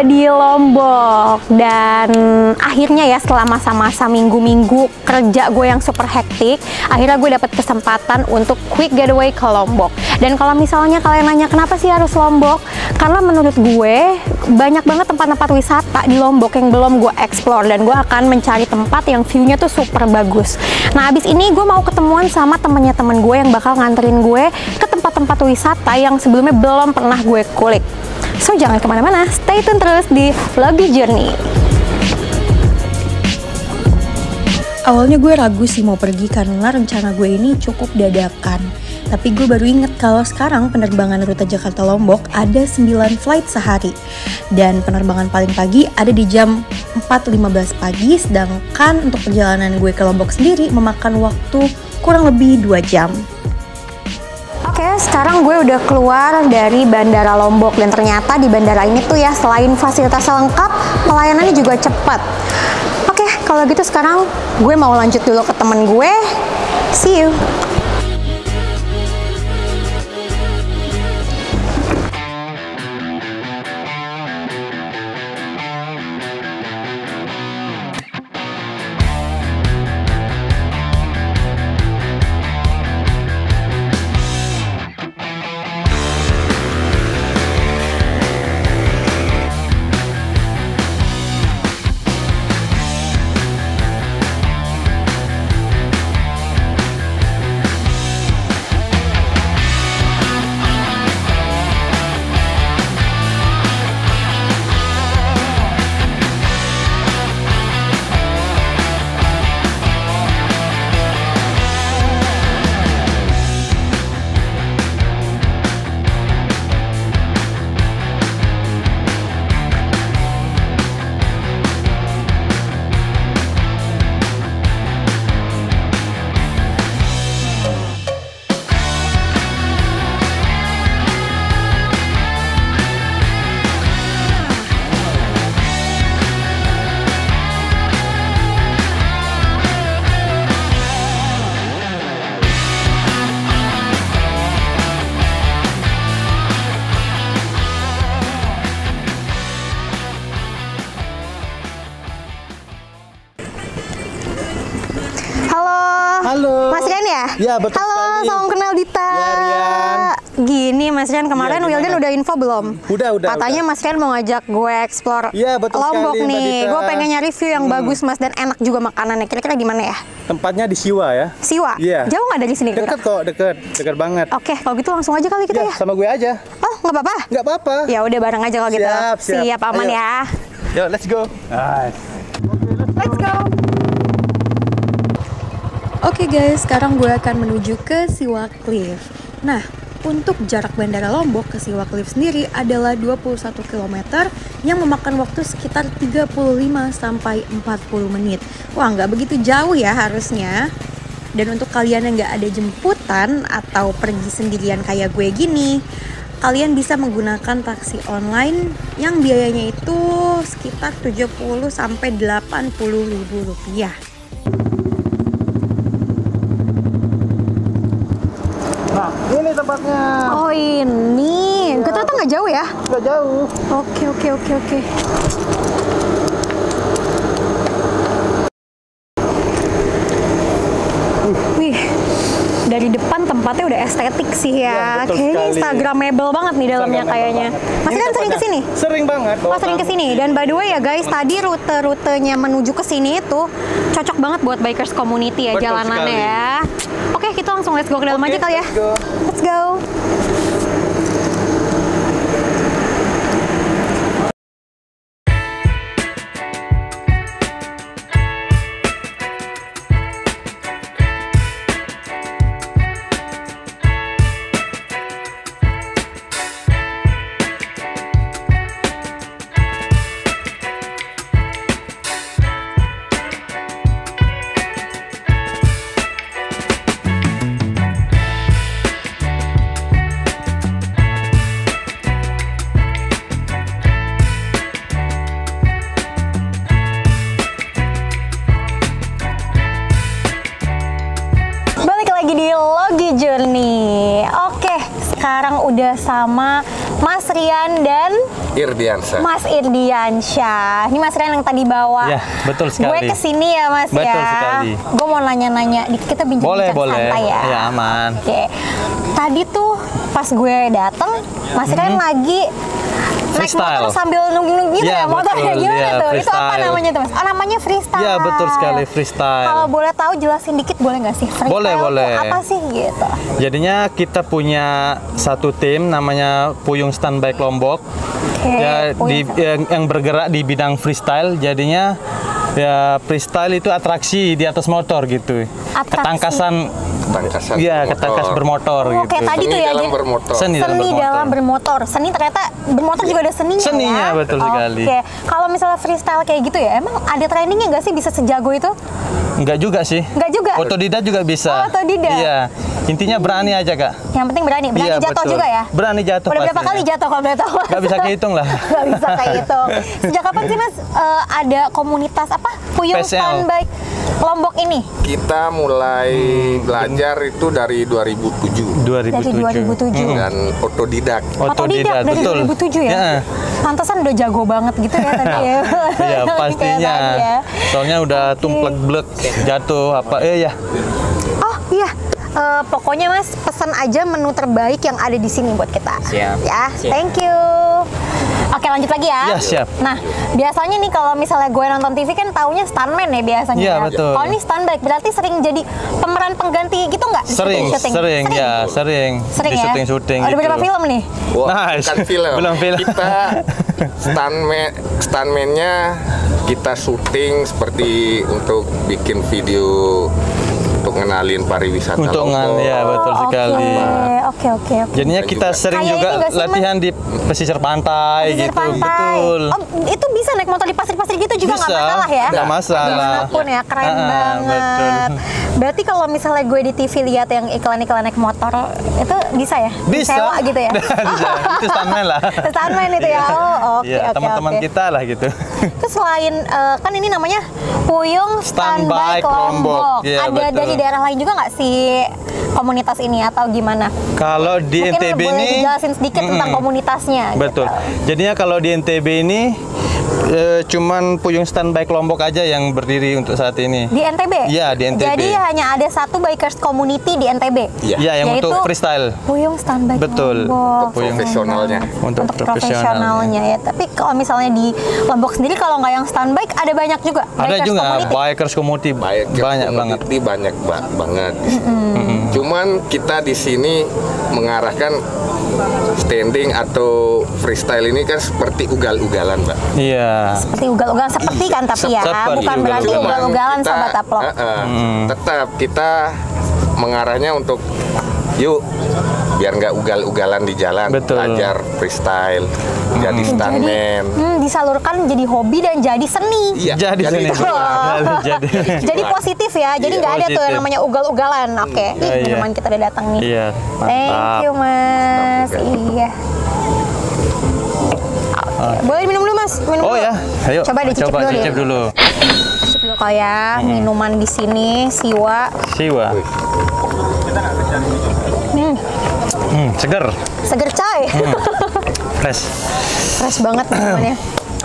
di Lombok. Dan akhirnya ya setelah masa-masa minggu-minggu kerja gue yang super hektik, akhirnya gue dapet kesempatan untuk quick getaway ke Lombok. Dan kalau misalnya kalian nanya kenapa sih harus Lombok, karena menurut gue banyak banget tempat-tempat wisata di Lombok yang belum gue explore, dan gue akan mencari tempat yang view-nya tuh super bagus. Nah, abis ini gue mau ketemuan sama temen gue yang bakal nganterin gue ke tempat-tempat wisata yang sebelumnya belum pernah gue kulik. So, jangan kemana-mana, stay tune terus di Logi Journey. Awalnya gue ragu sih mau pergi karena rencana gue ini cukup dadakan. Tapi gue baru inget kalau sekarang penerbangan rute Jakarta-Lombok ada 9 flight sehari. Dan penerbangan paling pagi ada di jam 4.15 pagi, sedangkan untuk perjalanan gue ke Lombok sendiri memakan waktu kurang lebih 2 jam. Oke, sekarang gue udah keluar dari Bandara Lombok, dan ternyata di bandara ini tuh ya selain fasilitasnya lengkap, pelayanannya juga cepat. Oke, kalau gitu sekarang gue mau lanjut dulu ke temen gue. See you. Halo. Mas Rian ya? Ya, betul. Halo, salam kenal Dita. Ya, Rian. Gini Mas Rian, kemarin Ya, Wildan udah info belum? Udah. Katanya Mas Rian mau ngajak gue explore Ya, betul Lombok sekali, Mbak nih. Dita. Gue pengen nyari view yang bagus Mas, dan enak juga makanannya. Kira-kira gimana ya? Tempatnya di Siwa ya. Siwa? Iya. Jauh nggak dari sini? Deket kok, deket banget. Oke, kalau gitu langsung aja kali kita Ya, ya. sama gue aja. Oh, nggak apa-apa? Nggak apa-apa. Ya udah bareng aja kalau gitu. Siap. Aman Ayo. ya. Yuk, let's go. Nice. Let's go. Oke guys, sekarang gue akan menuju ke Siwa Cliff. Nah, untuk jarak Bandara Lombok ke Siwa Cliff sendiri adalah 21 km yang memakan waktu sekitar 35 sampai 40 menit. Wah, nggak begitu jauh ya harusnya. Dan untuk kalian yang nggak ada jemputan atau pergi sendirian kayak gue gini, kalian bisa menggunakan taksi online yang biayanya itu sekitar 70 sampai 80 ribu rupiah. Nah, ini tempatnya. Oh ini, ternyata nggak jauh ya? Nggak jauh. Oke. Wih, dari depan tempatnya udah estetik sih ya. Ya, betul Kayaknya sekali. Instagramable banget nih dalamnya kayaknya. Mas kan sering kesini? Sering banget. Oh, sering kesini. Dan by the way ya guys, tadi rute-rutenya menuju ke sini itu cocok banget buat bikers community ya, Betul jalanannya sekali. ya. Oke, kita langsung let's go ke dalam aja kali ya. Let's go. Let's go. Balik lagi di Logi Journey. Oke, sekarang udah sama Mas Rian dan Irdiansyah. Mas Irdiansyah. Ini Mas Rian yang tadi bawa. Ya, betul sekali. Gue kesini ya Mas Betul ya. sekali. Gue mau nanya-nanya, kita bincang-bincang santai ya. Ya, aman. Oke. Tadi tuh pas gue dateng, Mas Rian lagi naik Freestyle. motor sambil nungging-nungging gitu ya, motornya betul. gimana Ya, tuh? Itu apa freestyle. namanya tuh Mas? Oh, namanya freestyle. Ya, betul sekali, freestyle. Kalau boleh tahu jelasin dikit boleh nggak sih? Freestyle Boleh, tuh boleh. apa sih gitu? Jadinya kita punya satu tim namanya Puyung Standby Lombok. Oke, Ya, yang bergerak di bidang freestyle. Jadinya ya freestyle itu atraksi di atas motor gitu. Atraksi. Ketangkasan. Ketangkasan Iya, bermotor. ketangkas bermotor Oh, gitu. kayak tadi Seni tuh ya, dalam jadi- bermotor. Seni dalam bermotor. Seni ternyata bermotor juga ada seninya, Seninya, ya? betul sekali. Oke, kalau misalnya freestyle kayak gitu ya, emang ada trainingnya nggak sih bisa sejago itu? Enggak juga sih. Nggak juga? Otodidak juga bisa. Oh, otodidak. Iya. Intinya berani aja, Kak. Yang penting berani Iya, jatuh betul. juga ya? Berani jatuh Udah berapa pastinya. kali jatuh kalau boleh tahu? Nggak bisa kehitung lah. Nggak bisa kehitung. Sejak kapan sih Mas ada komunitas apa? Puyung PSL. Standby Lombok ini? Kita mulai belajar itu dari 2007 Dari 2007. dan otodidak. Otodidak dari betul. 2007 ya? Ya. Pantesan udah jago banget gitu ya tadi ya. Iya, Kayak pastinya. tadi ya. Soalnya udah tumplek-blek, jatuh apa ya. Oh iya, pokoknya Mas pesan aja menu terbaik yang ada di sini buat kita. Siap. Ya, Siap. thank you. Oke lanjut lagi ya. Ya, siap. Nah biasanya nih kalau misalnya gue nonton TV kan taunya stuntman ya biasanya. Iya, ya. betul. Kalau ini standby berarti sering jadi pemeran pengganti gitu nggak? Di Sering, syuting-syuting? sering. Sering Di ya? syuting-syuting Ada gitu. berapa film nih? Wah, Nice. bukan film. Belum film. Kita stuntman-nya kita syuting seperti untuk bikin video untuk ngenalin pariwisata Untuk Lombok. ya betul Oh, sekali. Oke. Dan Jadinya kita juga- sering Kayak juga ini nggak sih, Mas? latihan di pesisir pantai Pesisir gitu. pantai. Betul. Oh, itu bisa naik motor di pasir-pasir gitu juga nggak Bisa, masalah ya? nggak masalah. Dimanapun ya, keren banget. Betul. Berarti kalau misalnya gue di TV lihat yang iklan-iklan naik motor, itu bisa ya? Bisa. Sewa gitu ya? Bisa. Itu stuntman lah. Stuntman itu ya? Oh, oke, Iya, oke, teman-teman oke. kita lah gitu. Terus selain, kan ini namanya Puyung Standby Standby Lombok. Lombok. Iya, Ada betul. dari daerah lain juga nggak sih komunitas ini atau gimana? Kalau di Mungkin NTB boleh ini dijelasin sedikit tentang komunitasnya. betul. Gitu. Jadinya kalau di NTB ini cuman Puyung Standby Lombok aja yang berdiri untuk saat ini. Di NTB? Iya, di NTB. Jadi hanya ada satu bikers community di NTB? Iya. Iya, yang Yaitu untuk freestyle. Puyung Standby Betul, Lombok. untuk Puyung. Profesionalnya. Untuk profesionalnya ya. Tapi kalau misalnya di Lombok sendiri kalau nggak yang standby ada banyak juga. Ada bikers juga community. bikers community Banyak banget. banyak banget. Cuman kita di sini mengarahkan standing atau freestyle ini kan seperti ugal-ugalan, Mbak. Iya. Seperti ugal-ugalan seperti kan tapi ya, Seperti bukan berarti ugal-ugalan. ugal-ugalan Kita, sobat Aplok. tetap kita mengarahnya untuk yuk biar nggak ugal-ugalan di jalan, Betul. belajar freestyle, jadi stuntman. Disalurkan jadi hobi dan jadi seni. Iya, Jadi sini. Oh. Jadi. Jadi positif ya, jadi Iya, nggak ada tuh yang positif. namanya ugal-ugalan. Oke, ih Iya. minuman kita udah datang nih. Iya, Thank mantap. you mas. Mantap, Iya. Oke, boleh minum dulu mas? Minum Oh dulu. ya, ayo. Coba dicicip dulu deh. cicip dulu. Cicip dulu kok ya, minuman di sini siwa. Siwa. Seger. Seger coy. Fresh. Fresh banget minumannya.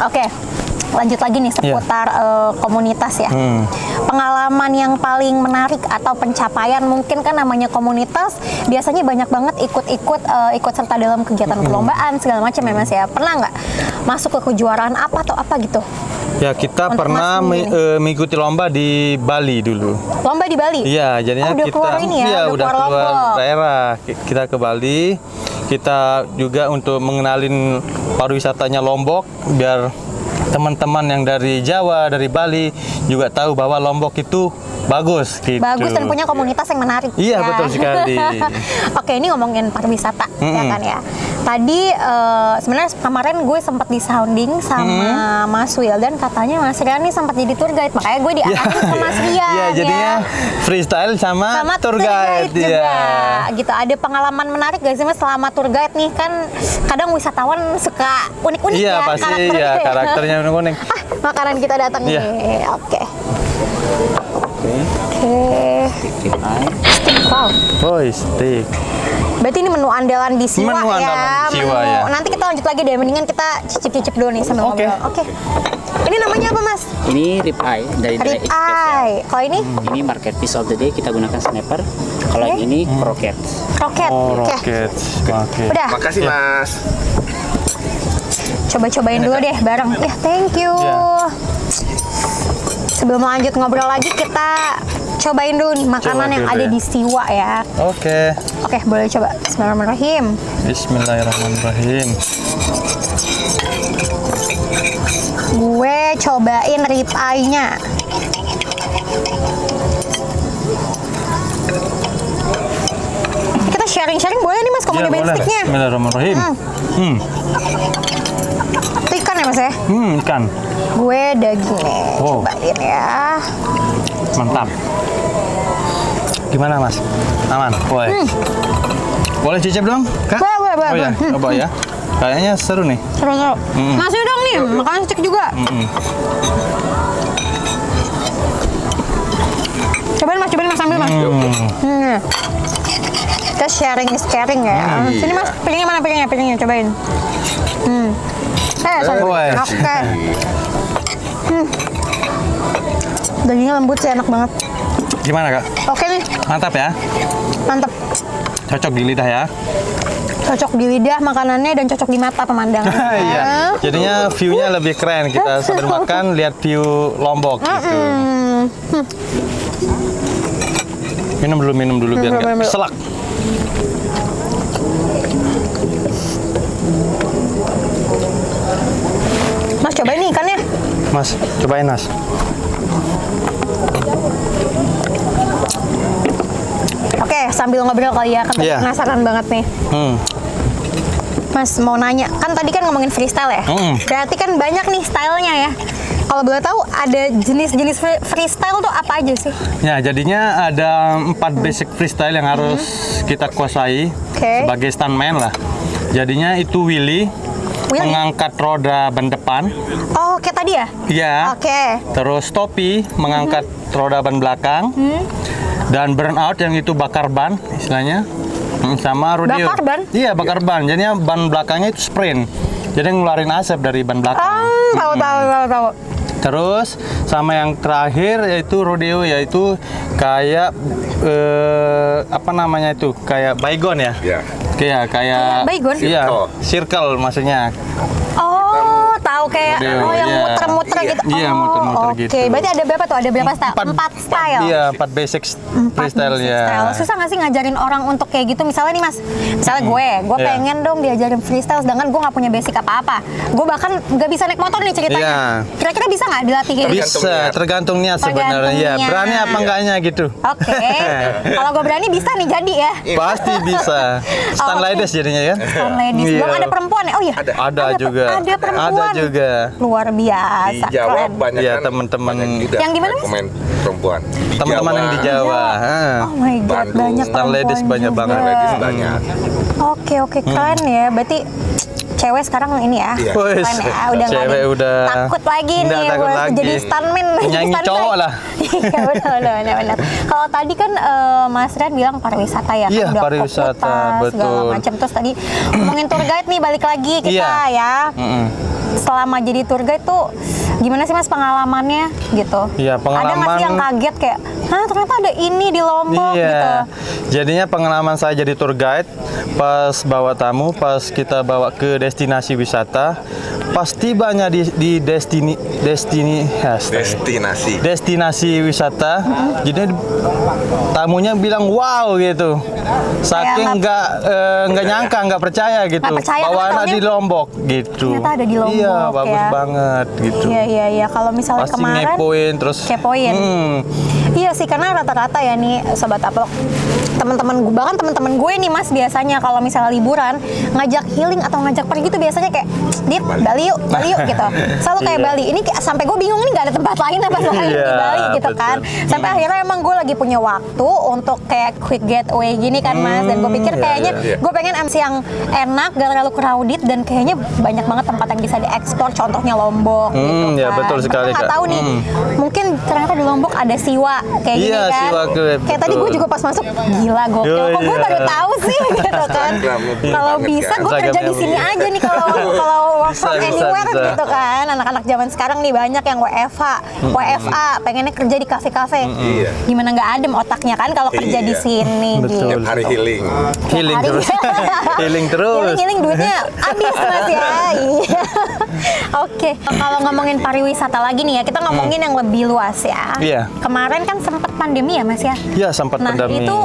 Oke. Lanjut lagi nih seputar komunitas ya. Pengalaman yang paling menarik atau pencapaian mungkin kan namanya komunitas biasanya banyak banget ikut serta dalam kegiatan perlombaan segala macam ya Mas ya. Pernah nggak masuk ke kejuaraan apa atau apa gitu? Ya, kita Untuk pernah Mas sendiri. mengikuti lomba di Bali dulu. Lomba di Bali? Iya, jadinya udah kita keluar ini ya, iya, udah udah keluar keluar Lombok. daerah. Kita ke Bali. Kita juga untuk mengenalin pariwisatanya Lombok biar teman-teman yang dari Jawa, dari Bali juga tahu bahwa Lombok itu bagus gitu. Bagus dan punya komunitas yang menarik. Iya, ya. betul sekali. Oke, ini ngomongin pariwisata ya kan ya. Tadi sebenarnya kemarin gue sempat di sounding sama Mas Wildan, katanya Mas Rian nih sempat jadi tour guide, makanya gue diarahin sama Mas Rian. Iya, jadinya freestyle sama tour guide juga. ya. Gitu. Ada pengalaman menarik gak sih Mas selama tour guide nih, kan kadang wisatawan suka unik-unik Iya, ya pasti karakternya. ya karakternya unik-unik. Ah, makanan kita datang Iya. nih. Oke. Oke. Stick Wow. Oh, steak. Berarti ini menu andalan di Siwa Menu ya. andalan di Siwa, ya. Nanti kita lanjut lagi deh. Mendingan kita cicip-cicip dulu nih sambil Oke. ngobrol. Oke. Ini namanya apa, Mas? Ini rib eye dari Dry Rib Egg Special. eye. Kalau ini Ini market piece of the day, kita gunakan snapper. Kalau yang ini kroket. kroket. Oh, Oke. roket. Oke. Udah. Makasih Mas. Coba-cobain dulu deh bareng. Ya, thank you. Ya. Sebelum lanjut ngobrol lagi, kita cobain dulu nih makanan Coba yang dulu ada ya. di Siwa ya. Oke. Oke, boleh coba. Bismillahirrahmanirrahim. Bismillahirrahmanirrahim. Gue cobain rib eye-nya. Kita sharing-sharing boleh nih Mas, kalau mau Ya, nyobain boleh. sticknya. Bismillahirrahmanirrahim. Itu ikan ya Mas ya? Ikan. Gue dagingnya, Wow. cobain ya. Mantap. Gimana Mas? Aman? Boleh. Boleh cicip dong? Kak? Boleh, boleh, Oh ya, boleh. coba ya. Kayaknya seru nih. Seru-seru. Masih dong nih, makanan stick juga. Cobain mas sambil mas. Kita sharing is caring ya. Sini mas, piringnya mana piringnya, cobain. Sorry. Wes. Oke. Dagingnya lembut sih, enak banget. Gimana Kak? Oke nih, Mantap ya? mantep. Cocok di lidah ya? Cocok di lidah makanannya dan cocok di mata pemandangan. Iya. Jadinya view-nya lebih keren. Kita sambil makan lihat view Lombok gitu. Minum dulu biar Minum nggak dulu. selak. Mas cobain nih ikannya. Mas, cobain Mas. Oke, sambil ngobrol kali ya, kan tadi Iya. penasaran banget nih. Mas mau nanya, kan tadi kan ngomongin freestyle ya? Berarti kan banyak nih stylenya ya. Kalau boleh tahu ada jenis-jenis freestyle tuh apa aja sih? Ya, jadinya ada 4 basic freestyle yang harus kita kuasai Oke. sebagai stuntman lah. Jadinya itu wheelie, Wheelie? mengangkat roda ban depan. Oh, kayak tadi ya? Iya. Oke. Terus topi, mengangkat roda ban belakang. Dan burnout yang itu bakar ban istilahnya. Sama rodeo. Bakar ban? Iya, bakar ban. Jadinya ban belakangnya itu sprint. Jadi ngeluarin asap dari ban belakang. Tahu. Terus sama yang terakhir yaitu rodeo, yaitu kayak apa namanya itu? Kayak baygon ya? Ya. Kayak Kayak baygon? Iya, Circle. circle maksudnya. Oh, tahu kayak Rodeo, yang iya. muter-muter gitu. Iya, Oh, muter-muter oke. gitu. Berarti ada berapa tuh? Ada berapa style? 4 style. Iya, 4 basic freestyle ya. Freestyle. Susah nggak sih ngajarin orang untuk kayak gitu? Misalnya nih mas, misalnya gue Iya. pengen dong diajarin freestyle, sedangkan gue nggak punya basic apa-apa. Gue bahkan nggak bisa naik motor nih ceritanya. Iya. Kira-kira bisa nggak dilatih kayak gitu? Bisa, tergantung niat sebenarnya. Ya, Tergantung berani niat. apa enggaknya gitu. Oke. Kalau gue berani bisa nih jadi ya. Pasti bisa. Stand Oke. ladies jadinya ya. Stand ladies. Iya. Belum ada perempuan ya? Oh iya. Ada juga. Ada perempuan. Ada juga. Luar biasa. Di Jawa keren. banyak Iya, kan teman-teman. banyak juga Yang gimana, Mas? pemain perempuan. Di Teman-teman yang di Jawa. Oh my god, Bandung. banyak Stand ladies perempuan banyak juga. banget. Ladies banyak. Oke, keren ya. Berarti cewek sekarang ini ya. Iya. Wes, Keren ya. Udah nggak cewek ada udah takut lagi nggak nih takut buat lagi. jadi stuntman. Nyanyi Standby. cowok lah. Iya, benar. Kalau tadi kan Mas Rian bilang pariwisata ya. Iya, kan udah pariwisata, Koputas, segala betul. macam. Terus tadi ngomongin tour guide nih, balik lagi kita Iya. ya. Selama jadi tour guide tuh gimana sih Mas pengalamannya gitu? Iya, Ada nggak sih pengalaman- yang kaget kayak, hah ternyata ada ini di Lombok gitu? Iya. Jadinya pengalaman saya jadi tour guide pas bawa tamu, pas kita bawa ke destinasi wisata, pas tibanya di destinasi wisata, jadi tamunya bilang wow gitu. Saking nggak nyangka, nggak percaya gitu. Nggak percaya, Bahwa karena anak di taunya Lombok gitu. ternyata ada di Lombok, Iya, bagus ya. banget gitu. Iya. Kalau misalnya Pasti kemarin ngepoin terus. kepoin. Iya sih, karena rata-rata ya nih sobat Upload, teman-teman gue, bahkan teman-teman gue nih Mas biasanya kalau misalnya liburan ngajak healing atau ngajak pergi tuh biasanya kayak Dit, Bali yuk gitu. Selalu kayak Iya. Bali. Ini sampai gue bingung nih nggak ada tempat lain apa selain di Iya, Bali gitu betul. kan. Sampai akhirnya emang gue lagi punya waktu untuk kayak quick getaway gini kan Mas, dan gue pikir iya, kayaknya iya. gue pengen MC yang enak, gak terlalu crowded, dan kayaknya banyak banget tempat yang bisa dieksplor, contohnya Lombok gitu kan. ya, betul sekali, Kita nggak Kak. tahu nih, mungkin ternyata di Lombok ada Siwa kayak gini Iya, kan. Siwa Cliff, Kayak tadi betul. gue juga pas masuk, gila Gila, gokil. Yo, Kok gue iya. baru tahu sih gitu kan. Instagramnya Kalau banget bisa kan. gue kerja di Instagramnya sini iya. aja nih kalau work Bisa, from bisa, anywhere bisa. gitu kan. Anak-anak zaman sekarang nih banyak yang WFH, WFA, pengennya kerja di kafe-kafe. Iya. Gimana nggak adem otaknya kan kalau kerja di Iya. sini Betul. gitu. Tiap hari healing. Healing Hari- terus. Healing terus. Healing duitnya habis Mas ya. Iya. Oke, kalau ngomongin pariwisata lagi nih ya, kita ngomongin yang lebih luas ya. Iya. Kemarin kan sempat pandemi ya Mas ya. Ya, sempat Nah, pandemi. itu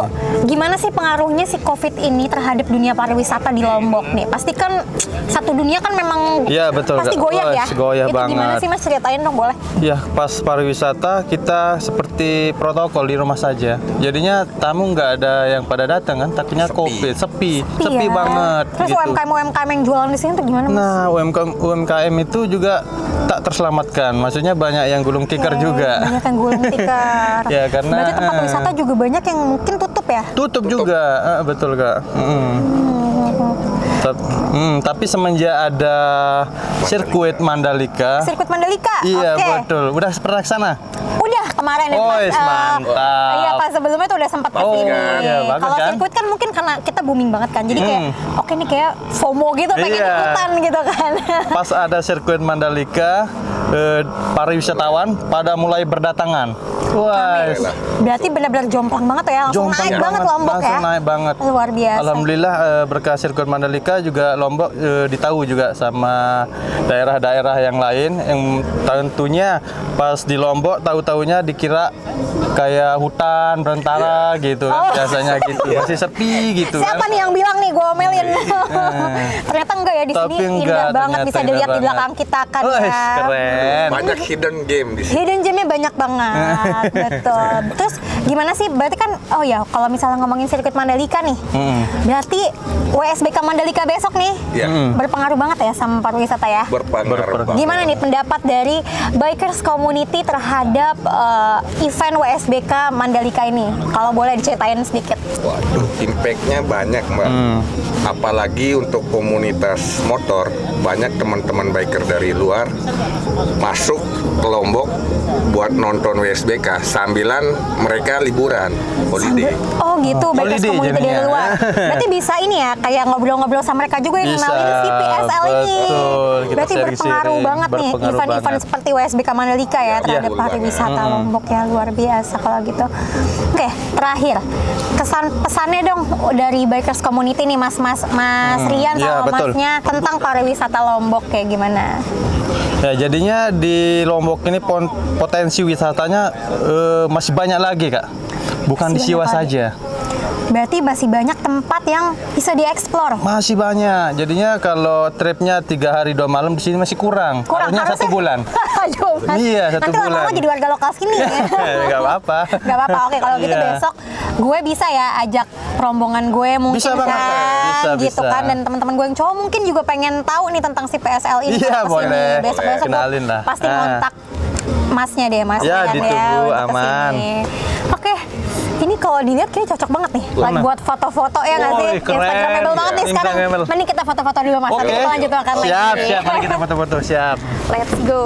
gimana sih pengaruhnya si COVID ini terhadap dunia pariwisata di Lombok nih? Pasti kan satu dunia kan memang Iya, betul, pasti Kak. goyah Wah, ya. goyah Itu gimana banget. sih Mas, ceritain dong boleh? Ya, pas pariwisata kita seperti protokol di rumah saja. Jadinya tamu nggak ada yang pada datang kan, takutnya COVID, sepi Iya. banget. Terus gitu. UMKM yang jualan di sini tuh gimana Mas? Nah, UMKM itu juga tak terselamatkan. Maksudnya banyak yang gulung tikar juga. Banyak yang gulung tikar. Ya, karena, Berarti tempat wisata juga banyak yang mungkin tutup ya? Tutup juga, betul Kak. Tapi semenjak ada sirkuit Mandalika, Sirkuit Mandalika? iya Oke. betul. Udah pernah ke sana? Udah kemarin ya Oh, Mas. mantap. Iya pas sebelumnya tuh udah sempat ke Oh, sini. iya, bagus Kalau kan? sirkuit kan mungkin karena kita booming banget kan. Jadi kayak oke nih kayak FOMO gitu pengen Iya. ikutan gitu kan. Pas ada sirkuit Mandalika, pariwisatawan pada mulai berdatangan. Wah, Berarti benar-benar jomplang banget ya. Langsung jomplang naik banget Lombok langsung ya. naik banget. Luar biasa. Alhamdulillah berkah sirkuit Mandalika juga Lombok ditahu juga sama daerah-daerah yang lain yang tentunya pas di Lombok tahu-taunya dikira kayak hutan berantara gitu kan biasanya gitu. Masih sepi gitu Siapa kan. nih yang bilang nih gue omelin? Ternyata enggak ya di Tapi sini enggak, indah banget ternyata bisa indah dilihat di banget. belakang kita kan Wih, ya. keren. Banyak hidden game di sini. Hidden gemnya banyak banget, betul. Terus gimana sih? Berarti kan, oh ya, kalau misalnya ngomongin sirkuit Mandalika nih, berarti WSBK Mandalika besok nih Iya. berpengaruh banget ya sama pariwisata ya. Berpengaruh banget. Gimana nih pendapat dari bikers community terhadap event WSBK Mandalika ini? Kalau boleh diceritain sedikit. Waduh, impact-nya banyak Mbak. Apalagi untuk komunitas motor, banyak teman-teman biker dari luar masuk ke Lombok buat nonton WSBK sambilan mereka liburan, holiday. Oh gitu, bikers holiday community dari jadinya. luar. Berarti bisa ini ya, kayak ngobrol-ngobrol sama mereka juga yang Bisa, kenalin si PSL ini. betul. Kita Berarti berpengaruh sharing-sharing, banget nih berpengaruh event-event banget. seperti WSBK Mandalika ya terhadap betul pariwisata Lombok ya, luar biasa kalau gitu. Oke, terakhir pesannya dong dari bikers community nih Mas Rian iya, sama betul. Masnya tentang pariwisata Lombok kayak gimana? Ya, jadinya di Lombok ini potensi wisatanya masih banyak lagi Kak. Bukan Masih di Siwa banyak lagi. saja. Berarti masih banyak tempat yang bisa dieksplor. Masih banyak. Jadinya kalau tripnya 3 hari 2 malam di sini masih kurang. Harusnya 1 bulan. Aduh, Mas. Iya, 1 Nanti bulan. lama-lama jadi warga lokal sini ya. Gak apa-apa. Gak apa-apa. Oke, kalau gitu Iya. besok gue bisa ya ajak rombongan gue mungkin Bisa banget, kan, bisa, gitu bisa. kan, dan teman-teman gue yang cowok mungkin juga pengen tahu nih tentang si PSL ini. Iya, Kalau kesini. boleh. Besok-besok gue Kenalin lah. pasti Ah. ngontak Masnya deh, Mas. Ya, Rian ditunggu, untuk aman. kesini. Oke. Ini kalau dilihat kayaknya cocok banget nih, like buat foto-foto ya nggak sih? Woi, keren. Instagramable banget nih sekarang. Instagramable. Mending kita foto-foto dulu Mas, nanti kita lanjut makan lagi. Siap, mari kita foto-foto, siap. Let's go.